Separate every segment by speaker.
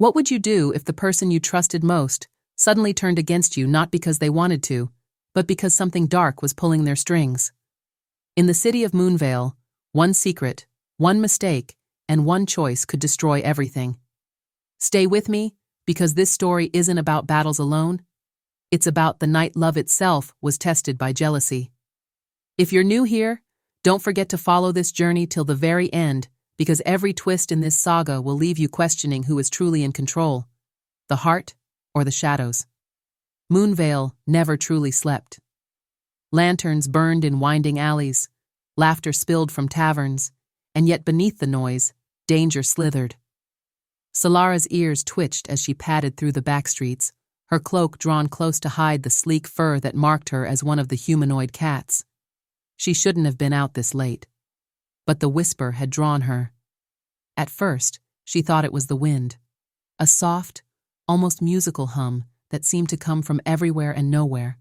Speaker 1: What would you do if the person you trusted most suddenly turned against you not because they wanted to, but because something dark was pulling their strings? In the city of Moonveil, one secret, one mistake, and one choice could destroy everything. Stay with me, because this story isn't about battles alone. It's about the night love itself was tested by jealousy. If you're new here, don't forget to follow this journey till the very end, because every twist in this saga will leave you questioning who is truly in control, the heart or the shadows. Moonveil never truly slept. Lanterns burned in winding alleys, laughter spilled from taverns, and yet beneath the noise, danger slithered. Selara's ears twitched as she padded through the back streets, her cloak drawn close to hide the sleek fur that marked her as one of the humanoid cats. She shouldn't have been out this late. But the whisper had drawn her. At first, she thought it was the wind, a soft, almost musical hum that seemed to come from everywhere and nowhere.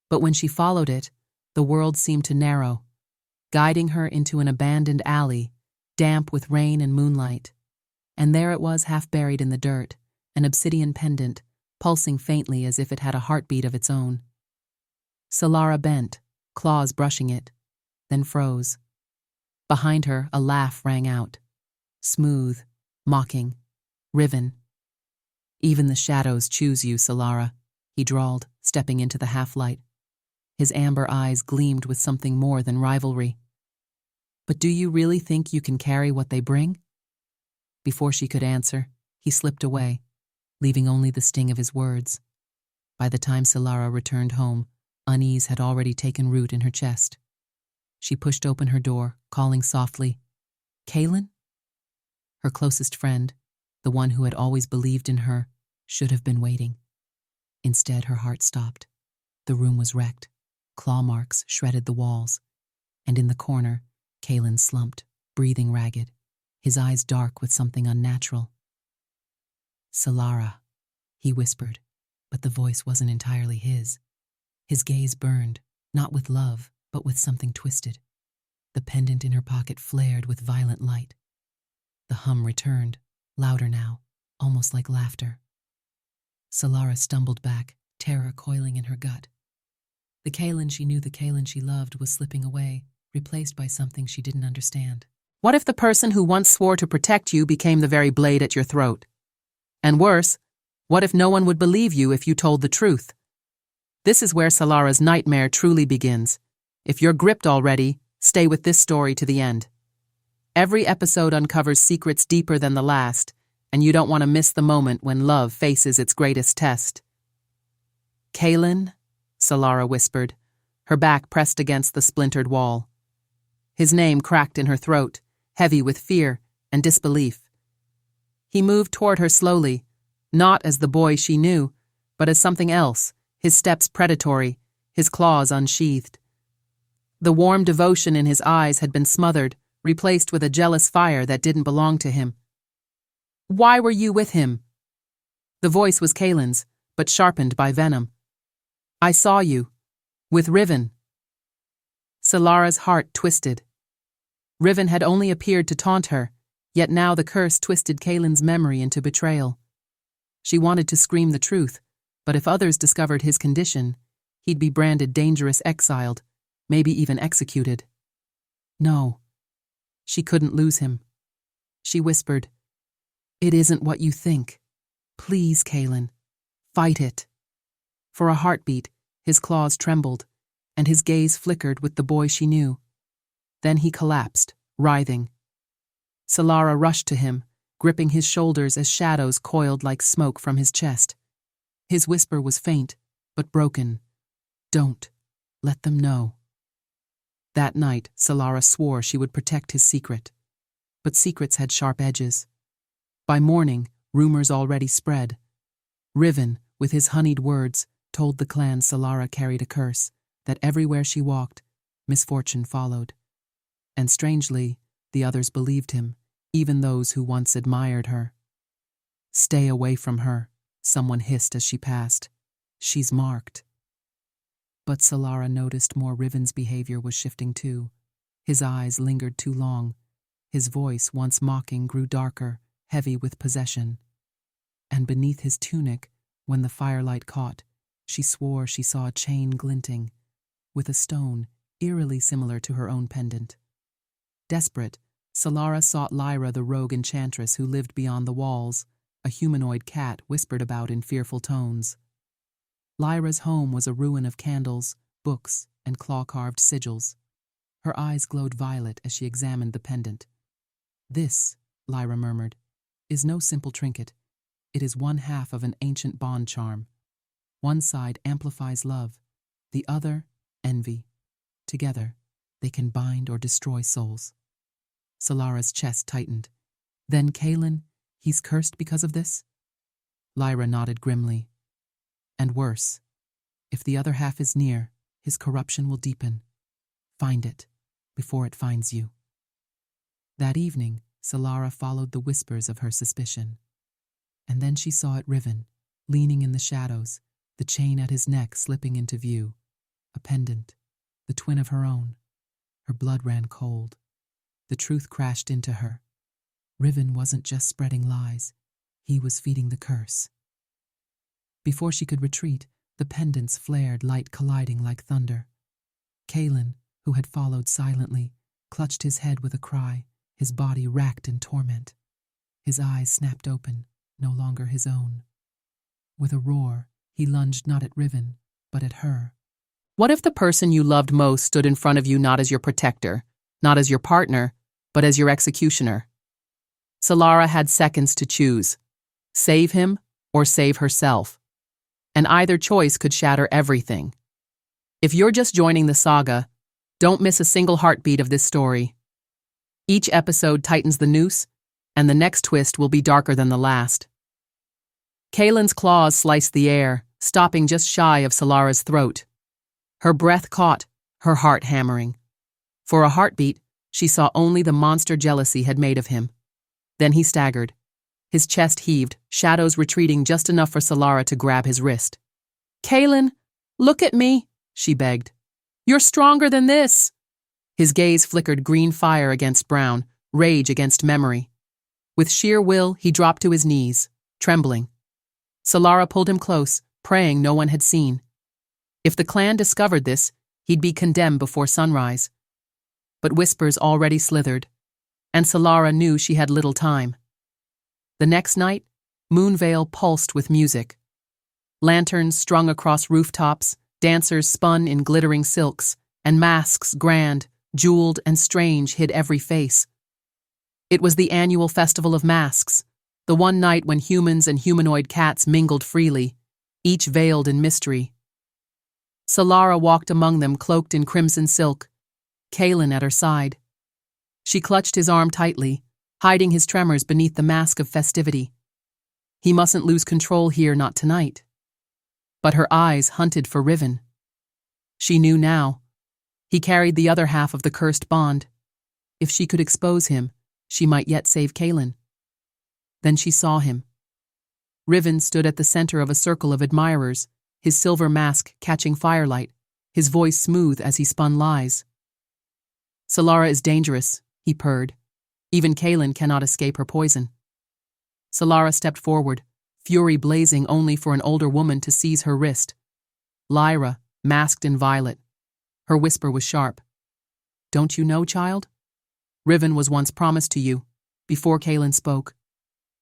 Speaker 1: But when she followed it, the world seemed to narrow, guiding her into an abandoned alley, damp with rain and moonlight. And there it was, half buried in the dirt, an obsidian pendant, pulsing faintly as if it had a heartbeat of its own. Selara bent, claws brushing it, then froze. Behind her, a laugh rang out. Smooth, mocking, riven. "Even the shadows choose you, Selara," he drawled, stepping into the half-light. His amber eyes gleamed with something more than rivalry. "But do you really think you can carry what they bring?" Before she could answer, he slipped away, leaving only the sting of his words. By the time Selara returned home, unease had already taken root in her chest. She pushed open her door, calling softly, "Kaelen?" Her closest friend, the one who had always believed in her, should have been waiting. Instead, her heart stopped. The room was wrecked. Claw marks shredded the walls. And in the corner, Kaelen slumped, breathing ragged, his eyes dark with something unnatural. "Selara," he whispered, but the voice wasn't entirely his. His gaze burned, not with love, but with something twisted. The pendant in her pocket flared with violent light. The hum returned, louder now, almost like laughter. Selara stumbled back, terror coiling in her gut. The Kaelen she knew, the Kaelen she loved, was slipping away, replaced by something she didn't understand. What if the person who once swore to protect you became the very blade at your throat? And worse, what if no one would believe you if you told the truth? This is where Selara's nightmare truly begins. If you're gripped already, stay with this story to the end. Every episode uncovers secrets deeper than the last, and you don't want to miss the moment when love faces its greatest test. "Kaelen," Selara whispered, her back pressed against the splintered wall. His name cracked in her throat, heavy with fear and disbelief. He moved toward her slowly, not as the boy she knew, but as something else, his steps predatory, his claws unsheathed. The warm devotion in his eyes had been smothered, replaced with a jealous fire that didn't belong to him. "Why were you with him?" The voice was Kaelen's, but sharpened by venom. "I saw you. With Riven." Selara's heart twisted. Riven had only appeared to taunt her, yet now the curse twisted Kaelen's memory into betrayal. She wanted to scream the truth, but if others discovered his condition, he'd be branded dangerous, exiled, maybe even executed. No. She couldn't lose him. She whispered, "It isn't what you think. Please, Kaelen, fight it." For a heartbeat, his claws trembled, and his gaze flickered with the boy she knew. Then he collapsed, writhing. Selara rushed to him, gripping his shoulders as shadows coiled like smoke from his chest. His whisper was faint, but broken. "Don't. Let them know." That night, Selara swore she would protect his secret. But secrets had sharp edges. By morning, rumors already spread. Riven, with his honeyed words, told the clan Selara carried a curse, that everywhere she walked, misfortune followed. And strangely, the others believed him, even those who once admired her. "Stay away from her," someone hissed as she passed. "She's marked." But Selara noticed more. Riven's behavior was shifting too. His eyes lingered too long. His voice, once mocking, grew darker, heavy with possession. and beneath his tunic, when the firelight caught, she swore she saw a chain glinting, with a stone eerily similar to her own pendant. Desperate, Selara sought Lyra, the rogue enchantress who lived beyond the walls. A humanoid cat whispered about in fearful tones. Lyra's home was a ruin of candles, books, and claw-carved sigils. Her eyes glowed violet as she examined the pendant. "This," Lyra murmured, "is no simple trinket. It is one half of an ancient bond charm. One side amplifies love, the other, envy. Together, they can bind or destroy souls." Selara's chest tightened. "Then Kaelen, he's cursed because of this?" Lyra nodded grimly. "And worse, if the other half is near, his corruption will deepen. Find it, before it finds you." That evening, Selara followed the whispers of her suspicion. And then she saw it Riven, leaning in the shadows, the chain at his neck slipping into view. A pendant, the twin of her own. Her blood ran cold. The truth crashed into her. Riven wasn't just spreading lies. He was feeding the curse. Before she could retreat, the pendants flared, light colliding like thunder. Kaelen, who had followed silently, clutched his head with a cry, his body racked in torment. His eyes snapped open, no longer his own. With a roar, he lunged not at Riven, but at her.
Speaker 2: What if the person you loved most stood in front of you not as your protector, not as your partner, but as your executioner? Selara had seconds to choose. Save him or save herself. And either choice could shatter everything. If you're just joining the saga, don't miss a single heartbeat of this story. Each episode tightens the noose, and the next twist will be darker than the last. Kaelen's claws sliced the air, stopping just shy of Selara's throat. Her breath caught, her heart hammering. For a heartbeat, she saw only the monster jealousy had made of him. Then he staggered. His chest heaved, shadows retreating just enough for Selara to grab his wrist. "Kaelen, look at me," she begged. "You're stronger than this." His gaze flickered green fire against brown, rage against memory. With sheer will, he dropped to his knees, trembling. Selara pulled him close, praying no one had seen. If the clan discovered this, he'd be condemned before sunrise. But whispers already slithered, and Selara knew she had little time. The next night, Moonveil pulsed with music. Lanterns strung across rooftops, dancers spun in glittering silks, and masks grand, jeweled and strange hid every face. It was the annual festival of masks, the one night when humans and humanoid cats mingled freely, each veiled in mystery. Selara walked among them cloaked in crimson silk, Kaelen at her side. She clutched his arm tightly, hiding his tremors beneath the mask of festivity. He mustn't lose control here, not tonight. But her eyes hunted for Riven. She knew now. He carried the other half of the cursed bond. If she could expose him, she might yet save Kaelen. Then she saw him. Riven stood at the center of a circle of admirers, his silver mask catching firelight, his voice smooth as he spun lies. "Selara is dangerous," he purred. "Even Kaelen cannot escape her poison." Selara stepped forward, fury blazing only for an older woman to seize her wrist. Lyra, masked in violet. Her whisper was sharp. "Don't you know, child? Riven was once promised to you, before Kaelen spoke,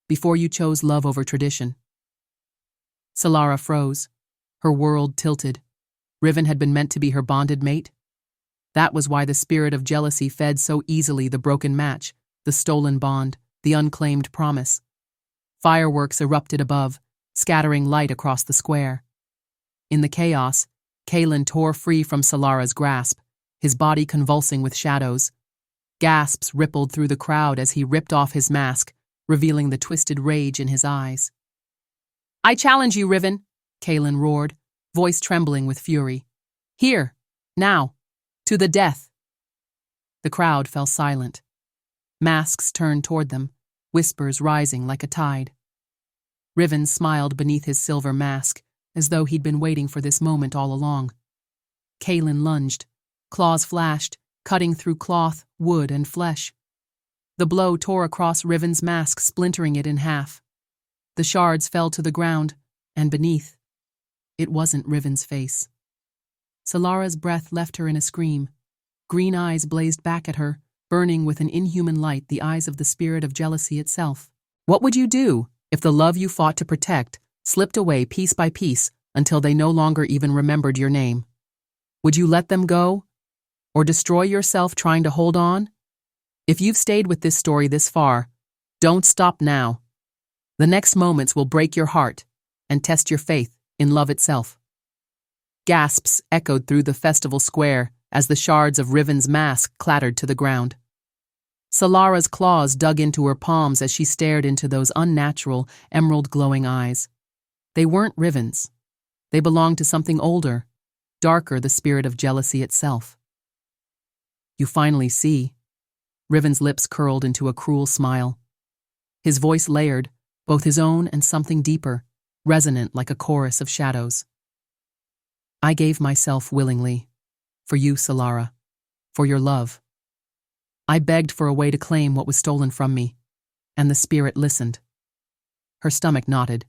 Speaker 2: before you chose love over tradition." Selara froze. Her world tilted. Riven had been meant to be her bonded mate. That was why the spirit of jealousy fed so easily the broken match, the stolen bond, the unclaimed promise. Fireworks erupted above, scattering light across the square. In the chaos, Kaelen tore free from Selara's grasp, his body convulsing with shadows. Gasps rippled through the crowd as he ripped off his mask, revealing the twisted rage in his eyes. "I challenge you, Riven," Kaelen roared, voice trembling with fury. "Here, now, to the death." The crowd fell silent. Masks turned toward them, whispers rising like a tide. Riven smiled beneath his silver mask, as though he'd been waiting for this moment all along. Kaelen lunged. Claws flashed, cutting through cloth, wood, and flesh. The blow tore across Riven's mask, splintering it in half. The shards fell to the ground, and beneath, it wasn't Riven's face. Selara's breath left her in a scream. Green eyes blazed back at her, burning with an inhuman light, the eyes of the spirit of jealousy itself. What would you do if the love you fought to protect slipped away piece by piece until they no longer even remembered your name? Would you let them go? Or destroy yourself trying to hold on? If you've stayed with this story this far, don't stop now. The next moments will break your heart and test your faith in love itself. Gasps echoed through the festival square as the shards of Riven's mask clattered to the ground. Selara's claws dug into her palms as she stared into those unnatural, emerald-glowing eyes. They weren't Riven's. They belonged to something older, darker, the spirit of jealousy itself. You finally see. Riven's lips curled into a cruel smile. His voice layered, both his own and something deeper, resonant like a chorus of shadows. I gave myself willingly. For you, Selara. For your love. I begged for a way to claim what was stolen from me, and the spirit listened. Her stomach knotted.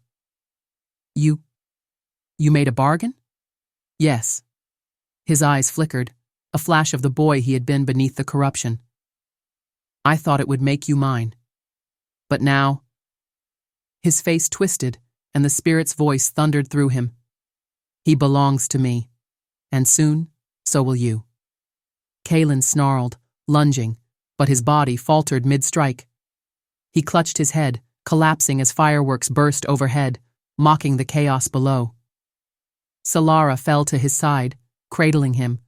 Speaker 2: You made a bargain? Yes. His eyes flickered, a flash of the boy he had been beneath the corruption. I thought it would make you mine. But now... His face twisted, and the spirit's voice thundered through him. He belongs to me, and soon, so will you. Kaelen snarled, lunging, but his body faltered mid-strike. He clutched his head, collapsing as fireworks burst overhead, mocking the chaos below. Selara fell to his side, cradling him,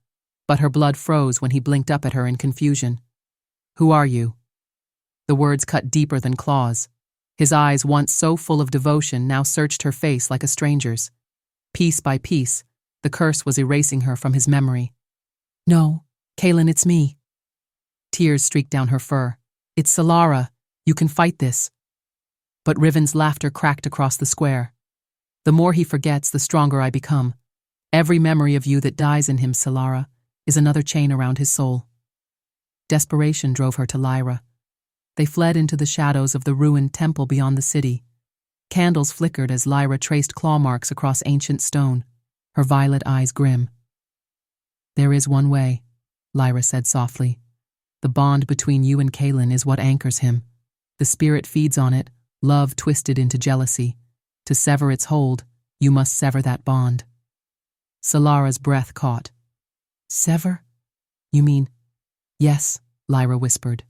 Speaker 2: but her blood froze when he blinked up at her in confusion. Who are you? The words cut deeper than claws. His eyes, once so full of devotion, now searched her face like a stranger's. Piece by piece, the curse was erasing her from his memory. No, Kaelen, it's me. Tears streaked down her fur. It's Selara. You can fight this. But Riven's laughter cracked across the square. The more he forgets, the stronger I become. Every memory of you that dies in him, Selara, is another chain around his soul. Desperation drove her to Lyra. They fled into the shadows of the ruined temple beyond the city. Candles flickered as Lyra traced claw marks across ancient stone, her violet eyes grim. There is one way, Lyra said softly. The bond between you and Kaelen is what anchors him. The spirit feeds on it, love twisted into jealousy. To sever its hold, you must sever that bond. Selara's breath caught. Sever? You mean... Yes, Lyra whispered.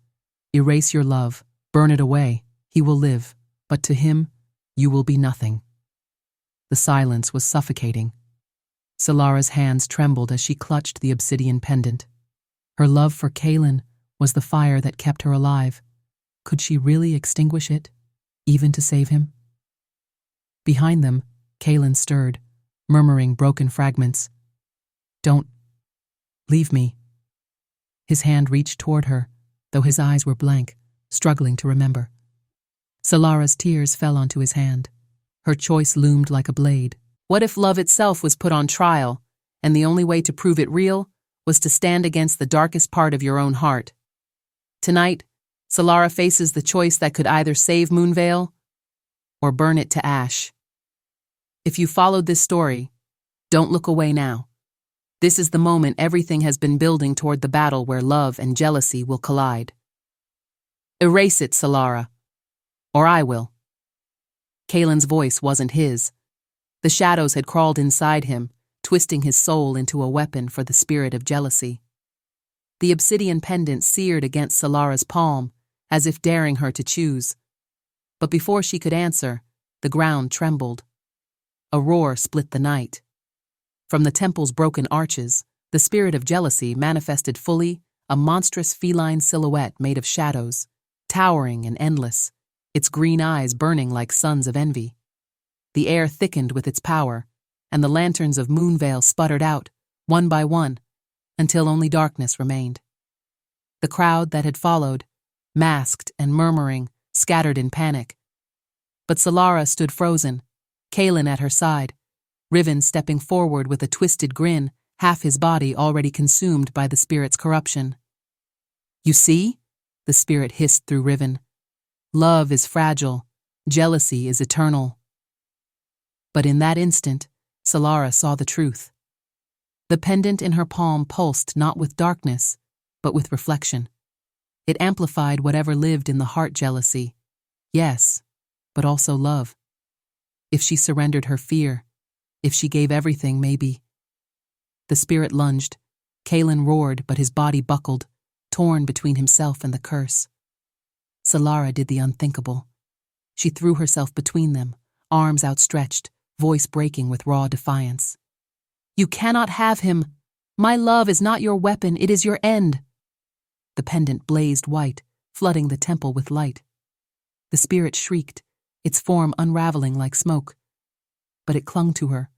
Speaker 2: Erase your love, burn it away. He will live, but to him, you will be nothing. The silence was suffocating. Selara's hands trembled as she clutched the obsidian pendant. Her love for Kaelen was the fire that kept her alive. Could she really extinguish it, even to save him? Behind them, Kaelen stirred, murmuring broken fragments. Don't leave me. His hand reached toward her, though his eyes were blank, struggling to remember. Selara's tears fell onto his hand. Her choice loomed like a blade. What if love itself was put on trial, and the only way to prove it real was to stand against the darkest part of your own heart? Tonight, Selara faces the choice that could either save Moonveil or burn it to ash. If you followed this story, don't look away now. This is the moment everything has been building toward, the battle where love and jealousy will collide. Erase it, Selara, or I will. Kaelen's voice wasn't his. The shadows had crawled inside him, twisting his soul into a weapon for the spirit of jealousy. The obsidian pendant seared against Selara's palm, as if daring her to choose. But before she could answer, the ground trembled. A roar split the night. From the temple's broken arches, the spirit of jealousy manifested fully, a monstrous feline silhouette made of shadows, towering and endless, its green eyes burning like suns of envy. The air thickened with its power, and the lanterns of Moonveil sputtered out, one by one, until only darkness remained. The crowd that had followed, masked and murmuring, scattered in panic. But Selara stood frozen, Kaelen at her side, Riven stepping forward with a twisted grin, half his body already consumed by the spirit's corruption. You see? The spirit hissed through Riven. Love is fragile,
Speaker 1: Jealousy is eternal. But in that instant, Selara saw the truth. The pendant in her palm pulsed not with darkness, but with reflection. It amplified whatever lived in the heart: jealousy, yes, but also love. If she surrendered her fear, if she gave everything, maybe. The spirit lunged. Kaelen roared, but his body buckled, torn between himself and the curse. Selara did the unthinkable. She threw herself between them, arms outstretched, voice breaking with raw defiance. "You cannot have him! My love is not your weapon, it is your end!" The pendant blazed white, flooding the temple with light. The spirit shrieked, its form unraveling like smoke. But it clung to her,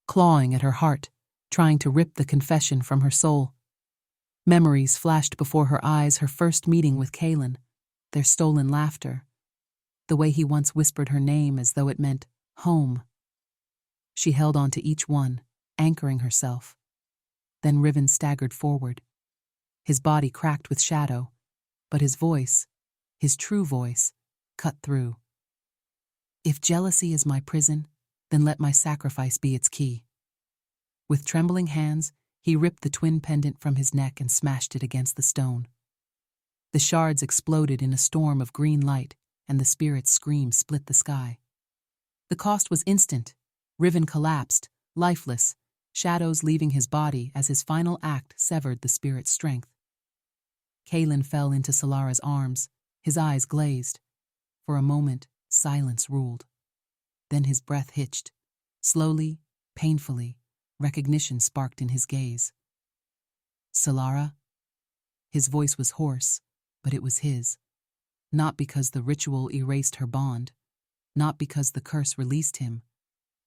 Speaker 1: clawing at her heart, trying to rip the confession from her soul. Memories flashed before her eyes: her first meeting with Kaelen, their stolen laughter, the way he once whispered her name as though it meant home. She held on to each one, anchoring herself. Then Riven staggered forward. His body cracked with shadow, but his voice, his true voice, cut through. "If jealousy is my prison, then let my sacrifice be its key." With trembling hands, he ripped the twin pendant from his neck and smashed it against the stone. The shards exploded in a storm of green light, and the spirit's scream split the sky. The cost was instant. Riven collapsed, lifeless, shadows leaving his body as his final act severed the spirit's strength. Kaelen fell into Selara's arms, his eyes glazed. For a moment, silence ruled. Then his breath hitched. Slowly, painfully, recognition sparked in his gaze. "Selara?" His voice was hoarse, but it was his. Not because the ritual erased her bond, not because the curse released him,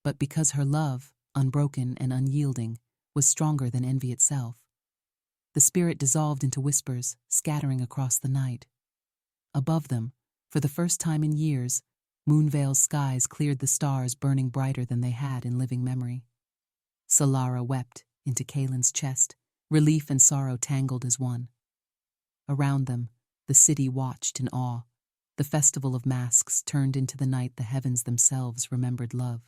Speaker 1: but because her love, unbroken and unyielding, was stronger than envy itself. The spirit dissolved into whispers, scattering across the night. Above them, for the first time in years, Moonveil's skies cleared, the stars burning brighter than they had in living memory. Selara wept into Kaelen's chest, relief and sorrow tangled as one. Around them, the city watched in awe. The festival of masks turned into the night the heavens themselves remembered love.